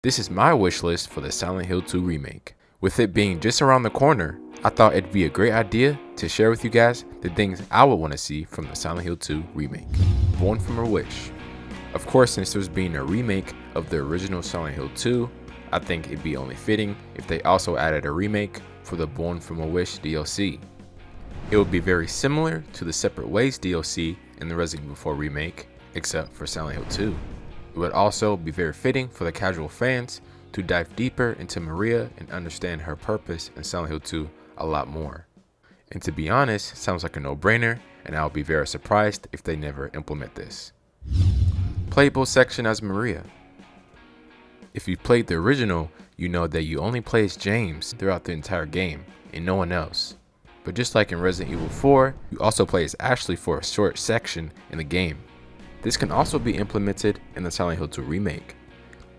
This is my wish list for the Silent Hill 2 remake. With it being just around the corner, I thought it'd be a great idea to share with you guys the things I would want to see from the Silent Hill 2 remake. Born from a Wish. Of course, since there's being a remake of the original Silent Hill 2, I think it'd be only fitting if they also added a remake for the Born from a Wish DLC. It would be very similar to the Separate Ways DLC in the Resident Evil 4 remake, except for Silent Hill 2. It would also be very fitting for the casual fans to dive deeper into Maria and understand her purpose in Silent Hill 2 a lot more. And to be honest, sounds like a no-brainer, and I'll be very surprised if they never implement this. Playable section as Maria. If you played the original, you know that you only play as James throughout the entire game, and no one else. But just like in Resident Evil 4, you also play as Ashley for a short section in the game. This can also be implemented in the Silent Hill 2 remake.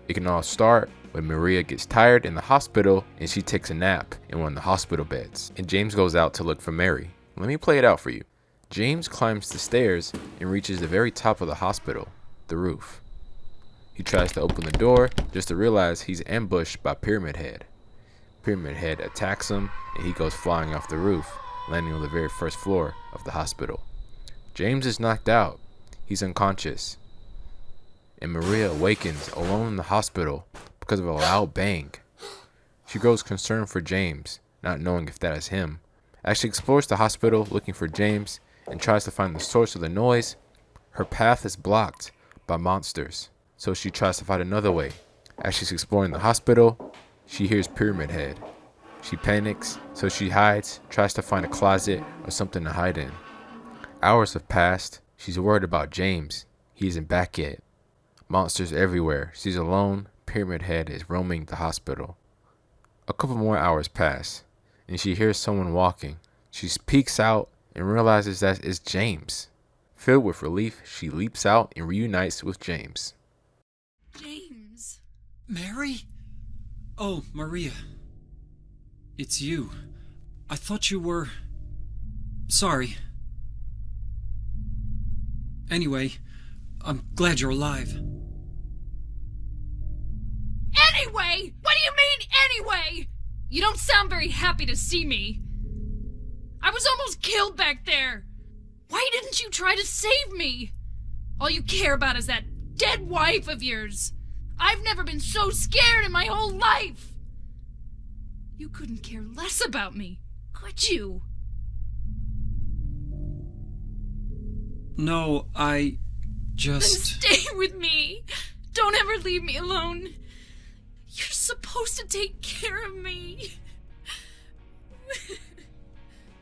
It can all start when Maria gets tired in the hospital and she takes a nap in one of the hospital beds, and James goes out to look for Mary. Let me play it out for you. James climbs the stairs and reaches the very top of the hospital, the roof. He tries to open the door just to realize he's ambushed by Pyramid Head. Pyramid Head attacks him and he goes flying off the roof, landing on the very first floor of the hospital. James is knocked out. He's unconscious. And Maria awakens alone in the hospital because of a loud bang. She grows concerned for James, not knowing if that is him. As she explores the hospital looking for James and tries to find the source of the noise, her path is blocked by monsters. So she tries to find another way. As she's exploring the hospital, she hears Pyramid Head. She panics, so she hides, tries to find a closet or something to hide in. Hours have passed. She's worried about James. He isn't back yet. Monsters everywhere. She's alone. Pyramid Head is roaming the hospital. A couple more hours pass, and she hears someone walking. She peeks out and realizes that it's James. Filled with relief, she leaps out and reunites with James. James. Mary? Oh, Maria. It's you. I thought you were... Sorry. Anyway, I'm glad you're alive. Anyway? What do you mean, anyway? You don't sound very happy to see me. I was almost killed back there. Why didn't you try to save me? All you care about is that dead wife of yours. I've never been so scared in my whole life. You couldn't care less about me, could you? No, I just... Then stay with me. Don't ever leave me alone. You're supposed to take care of me.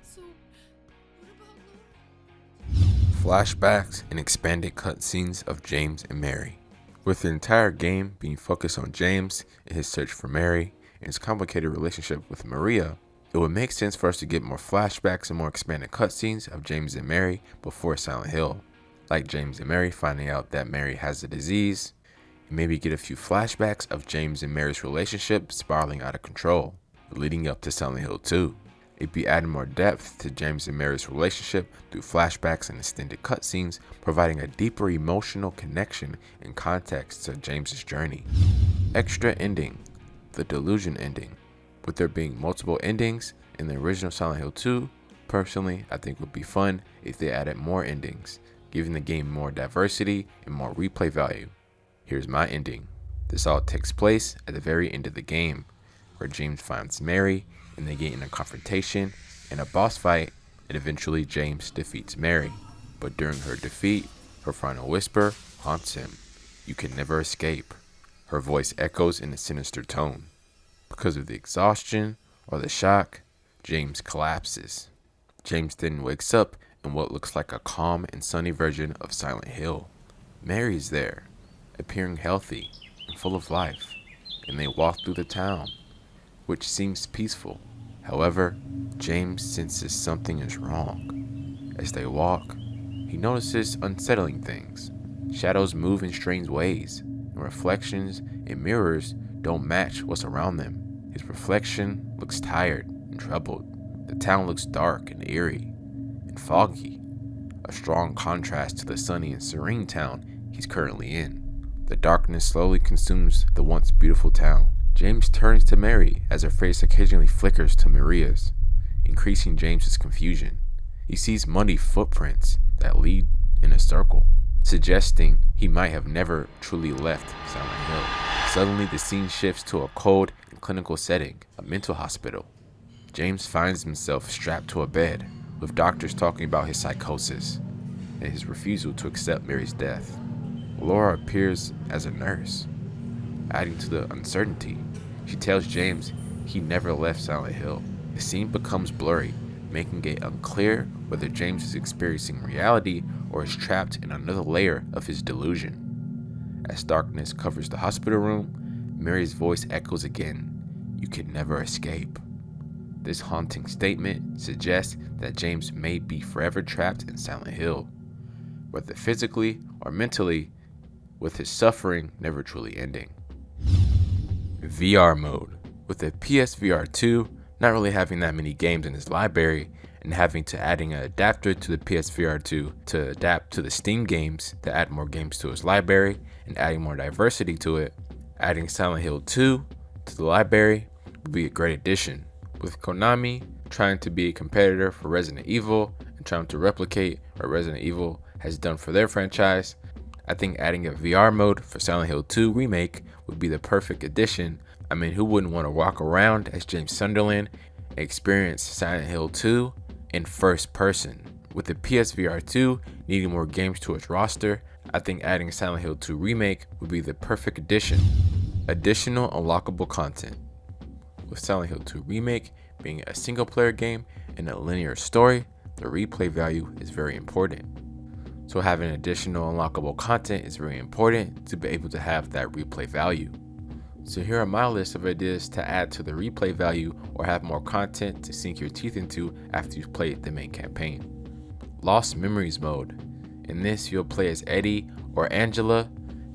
So, what about... Flashbacks and expanded cutscenes of James and Mary. With the entire game being focused on James and his search for Mary and his complicated relationship with Maria, it would make sense for us to get more flashbacks and more expanded cutscenes of James and Mary before Silent Hill. Like James and Mary finding out that Mary has a disease, and maybe get a few flashbacks of James and Mary's relationship spiraling out of control, leading up to Silent Hill 2. It'd be adding more depth to James and Mary's relationship through flashbacks and extended cutscenes, providing a deeper emotional connection and context to James's journey. Extra ending, the delusion ending. With there being multiple endings in the original Silent Hill 2, personally, I think would be fun if they added more endings, giving the game more diversity and more replay value. Here's my ending. This all takes place at the very end of the game, where James finds Mary and they get in a confrontation and a boss fight, and eventually James defeats Mary. But during her defeat, her final whisper haunts him. You can never escape. Her voice echoes in a sinister tone. Because of the exhaustion or the shock, James collapses. James then wakes up in what looks like a calm and sunny version of Silent Hill. Mary's there, appearing healthy and full of life, and they walk through the town, which seems peaceful. However, James senses something is wrong. As they walk, he notices unsettling things. Shadows move in strange ways, and reflections and mirrors don't match what's around them. His reflection looks tired and troubled. The town looks dark and eerie and foggy, a strong contrast to the sunny and serene town he's currently in. The darkness slowly consumes the once beautiful town. James turns to Mary as her face occasionally flickers to Maria's, increasing James's confusion. He sees muddy footprints that lead in a circle, suggesting he might have never truly left Silent Hill. Suddenly, the scene shifts to a cold and clinical setting, a mental hospital. James finds himself strapped to a bed, with doctors talking about his psychosis and his refusal to accept Mary's death. Laura appears as a nurse, adding to the uncertainty. She tells James he never left Silent Hill. The scene becomes blurry, making it unclear whether James is experiencing reality or is trapped in another layer of his delusion. As darkness covers the hospital room, Mary's voice echoes again, "You can never escape." This haunting statement suggests that James may be forever trapped in Silent Hill, whether physically or mentally, with his suffering never truly ending. VR mode. With the PSVR 2 not really having that many games in his library, and having to adding an adapter to the PSVR 2 to adapt to the Steam games to add more games to his library and adding more diversity to it, adding Silent Hill 2 to the library would be a great addition. With Konami trying to be a competitor for Resident Evil and trying to replicate what Resident Evil has done for their franchise, I think adding a VR mode for Silent Hill 2 Remake would be the perfect addition. I mean, who wouldn't want to walk around as James Sunderland and experience Silent Hill 2 in first person? With the PSVR 2 needing more games to its roster, I think adding Silent Hill 2 Remake would be the perfect addition. Additional unlockable content. With Silent Hill 2 Remake being a single player game and a linear story, the replay value is very important. So having additional unlockable content is very important to be able to have that replay value. So here are my list of ideas to add to the replay value or have more content to sink your teeth into after you've played the main campaign. Lost Memories mode. In this, you'll play as Eddie or Angela,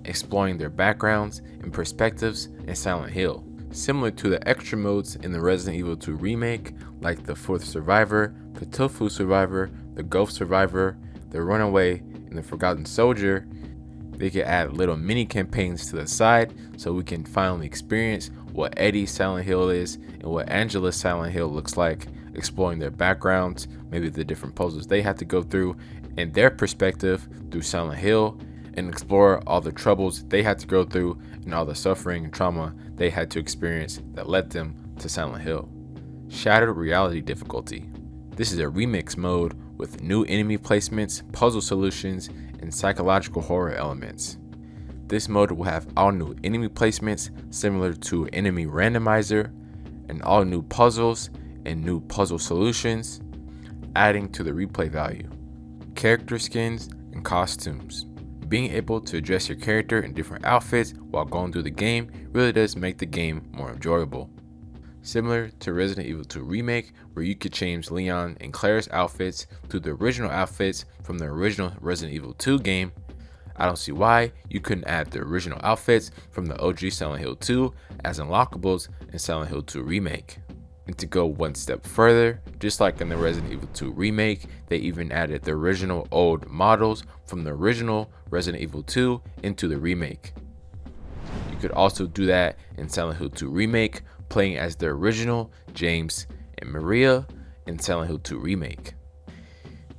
exploring their backgrounds and perspectives in Silent Hill. Similar to the extra modes in the Resident Evil 2 Remake, like the Fourth Survivor, the Tofu Survivor, the Ghost Survivor, the Runaway, and the Forgotten Soldier, they can add little mini campaigns to the side so we can finally experience what Eddie's Silent Hill is and what Angela's Silent Hill looks like, exploring their backgrounds, maybe the different puzzles they had to go through and their perspective through Silent Hill, and explore all the troubles they had to go through and all the suffering and trauma they had to experience that led them to Silent Hill. Shattered Reality difficulty. This is a remix mode with new enemy placements, puzzle solutions, and psychological horror elements. This mode will have all new enemy placements similar to Enemy Randomizer, and all new puzzles and new puzzle solutions, adding to the replay value. Character skins and costumes. Being able to dress your character in different outfits while going through the game really does make the game more enjoyable. Similar to Resident Evil 2 Remake, where you could change Leon and Claire's outfits to the original outfits from the original Resident Evil 2 game, I don't see why you couldn't add the original outfits from the OG Silent Hill 2 as unlockables in Silent Hill 2 Remake. And to go one step further, just like in the Resident Evil 2 Remake, they even added the original old models from the original Resident Evil 2 into the remake. You could also do that in Silent Hill 2 Remake, playing as the original James and Maria in Silent Hill 2 Remake.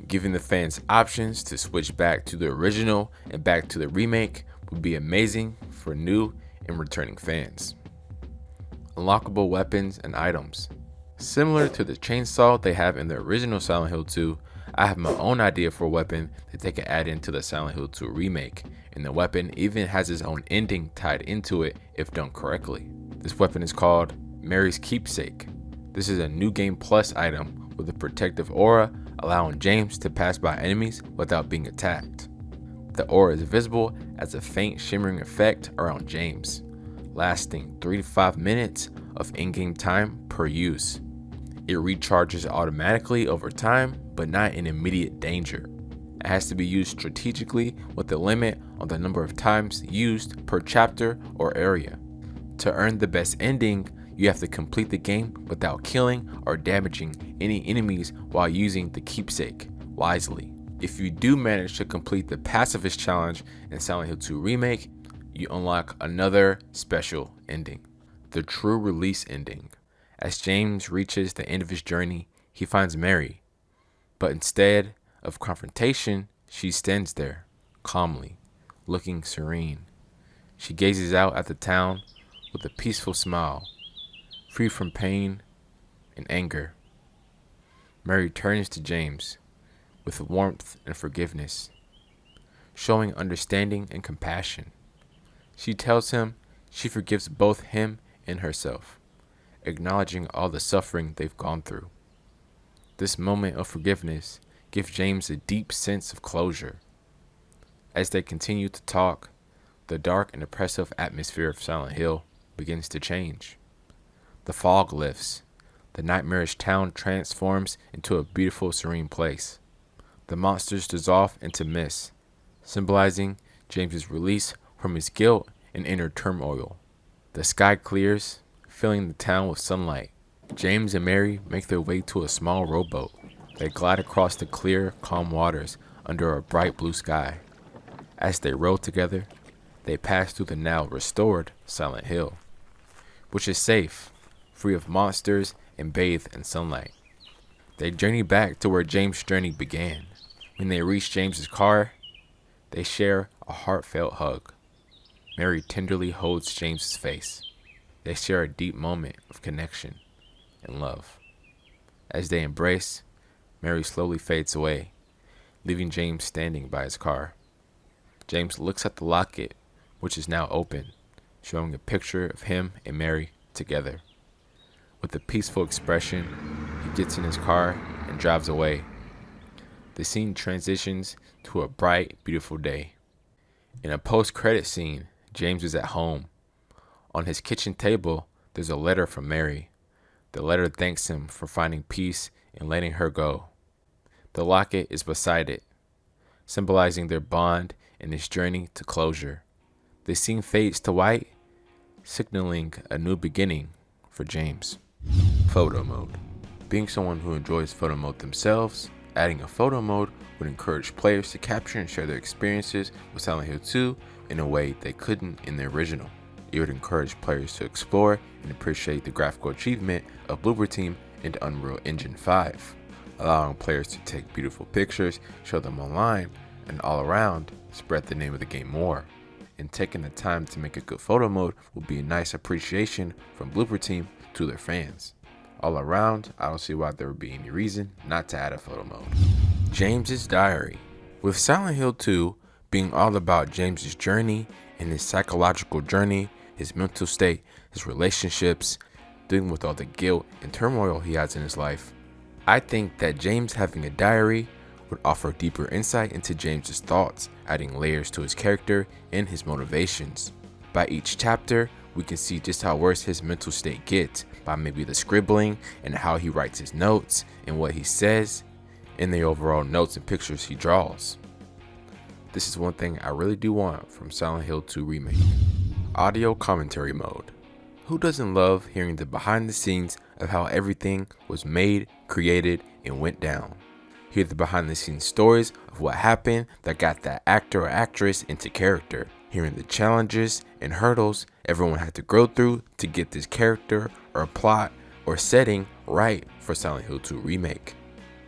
Giving the fans options to switch back to the original and back to the remake would be amazing for new and returning fans. Unlockable weapons and items. Similar to the chainsaw they have in the original Silent Hill 2, I have my own idea for a weapon that they can add into the Silent Hill 2 Remake, and the weapon even has its own ending tied into it if done correctly. This weapon is called Mary's Keepsake. This is a new game plus item with a protective aura, allowing James to pass by enemies without being attacked. The aura is visible as a faint shimmering effect around James, lasting 3 to 5 minutes of in-game time per use. It recharges automatically over time, but not in immediate danger. It has to be used strategically with a limit on the number of times used per chapter or area. To earn the best ending, you have to complete the game without killing or damaging any enemies while using the keepsake wisely. If you do manage to complete the pacifist challenge in Silent Hill 2 Remake, you unlock another special ending, the true release ending. As James reaches the end of his journey, he finds Mary, but instead of confrontation, she stands there, calmly, looking serene. She gazes out at the town with a peaceful smile, free from pain and anger. Mary turns to James with warmth and forgiveness, showing understanding and compassion. She tells him she forgives both him and herself, acknowledging all the suffering they've gone through. This moment of forgiveness gives James a deep sense of closure. As they continue to talk, the dark and oppressive atmosphere of Silent Hill begins to change. The fog lifts. The nightmarish town transforms into a beautiful, serene place. The monsters dissolve into mist, symbolizing James's release from his guilt and inner turmoil. The sky clears, filling the town with sunlight. James and Mary make their way to a small rowboat. They glide across the clear, calm waters under a bright blue sky. As they row together, they pass through the now restored Silent Hill, which is safe, free of monsters, and bathed in sunlight. They journey back to where James' journey began. When they reach James's car, they share a heartfelt hug. Mary tenderly holds James's face. They share a deep moment of connection and love. As they embrace, Mary slowly fades away, leaving James standing by his car. James looks at the locket, which is now open, showing a picture of him and Mary together. With a peaceful expression, he gets in his car and drives away. The scene transitions to a bright, beautiful day. In a post-credit scene, James is at home. On his kitchen table, there's a letter from Mary. The letter thanks him for finding peace and letting her go. The locket is beside it, symbolizing their bond and his journey to closure. The scene fades to white, signaling a new beginning for James. Photo mode. Being someone who enjoys photo mode themselves, adding a photo mode would encourage players to capture and share their experiences with Silent Hill 2 in a way they couldn't in the original. It would encourage players to explore and appreciate the graphical achievement of Bloober Team into Unreal Engine 5, allowing players to take beautiful pictures, show them online, and all around spread the name of the game more. And taking the time to make a good photo mode would be a nice appreciation from Bloober Team to their fans. All around, I don't see why there would be any reason not to add a photo mode. James's diary. With Silent Hill 2 being all about James's journey and his psychological journey, his mental state, his relationships, dealing with all the guilt and turmoil he has in his life, I think that James having a diary would offer deeper insight into James's thoughts, adding layers to his character and his motivations. By each chapter, we can see just how worse his mental state gets by maybe the scribbling and how he writes his notes and what he says and the overall notes and pictures he draws. This is one thing I really do want from Silent Hill 2 Remake. Audio commentary mode. Who doesn't love hearing the behind the scenes of how everything was made, created, and went down? Hear the behind the scenes stories of what happened that got that actor or actress into character. Hearing the challenges and hurdles everyone had to go through to get this character or plot or setting right for Silent Hill 2 Remake.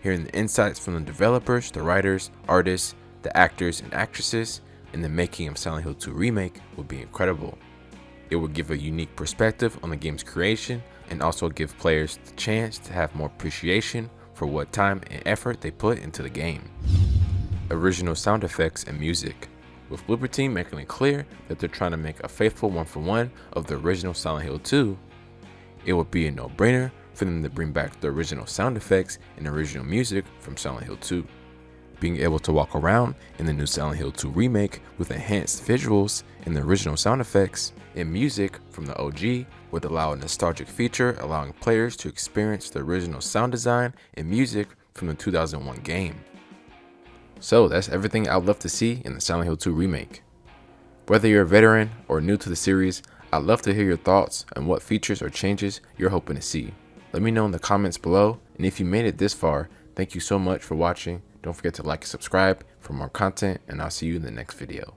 Hearing the insights from the developers, the writers, artists, the actors and actresses in the making of Silent Hill 2 Remake would be incredible. It would give a unique perspective on the game's creation and also give players the chance to have more appreciation for what time and effort they put into the game. Original sound effects and music. With Bloober Team making it clear that they're trying to make a faithful one-for-one of the original Silent Hill 2, it would be a no-brainer for them to bring back the original sound effects and original music from Silent Hill 2. Being able to walk around in the new Silent Hill 2 Remake with enhanced visuals and the original sound effects and music from the OG would allow a nostalgic feature allowing players to experience the original sound design and music from the 2001 game. So that's everything I'd love to see in the Silent Hill 2 Remake. Whether you're a veteran or new to the series, I'd love to hear your thoughts on what features or changes you're hoping to see. Let me know in the comments below, and if you made it this far, thank you so much for watching. Don't forget to like and subscribe for more content, and I'll see you in the next video.